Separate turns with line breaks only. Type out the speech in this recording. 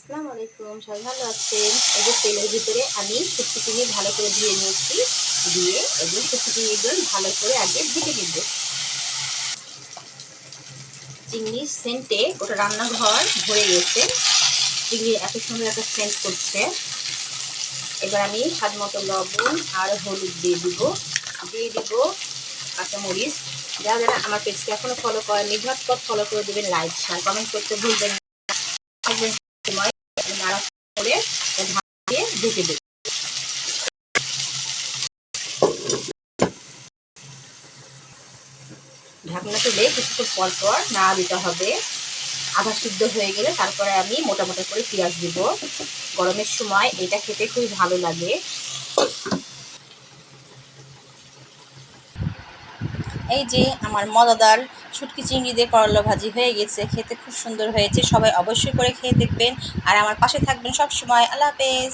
আসসালামু আলাইকুম, সবাই ভালো আছেন? এই যে তেলের ভিতরে আমি শুটকি চিংড়ি ভালো করে ধুয়ে নিয়েছি। দিয়ে এই যে শুটকি চিংড়িগুলো ভালো করে আগে ভেজে নেব। চিংড়ির সেন্টে ওটা রান্নাঘর ভরে গেছে। চিংড়ি এত সুন্দর একটা সেন্ট করছে। এবার আমি স্বাদ মতো লবণ আর হলুদ দিয়ে দিব কাঁচামরিচ। যারা যারা আমার পেজকে এখনো ফলো করেননি ঝটপট ফলো করে দেবেন, লাইক শেয়ার কমেন্ট করতে ভুলবেন না। সময় নাড়া করে ঢাকা দিয়ে ঢেকে দেব। ঢাকনা তুলে কিছুক্ষণ পর পর নাড়া দিতে হবে। আধা সিদ্ধ হয়ে গেলে তারপরে আমি মোটা মোটা করে পেঁয়াজ দিব। গরমের সময় এটা খেতে খুবই ভালো লাগে। এই যে আমার মজাদার শুটকি চিংড়ি দিয়ে করলা ভাজি হয়ে গেছে, খেতে খুব সুন্দর হয়েছে। সবাই অবশ্যই করে খেয়ে দেখবেন আর আমার পাশে থাকবেন সব সময়। আল্লাহ হাফেজ।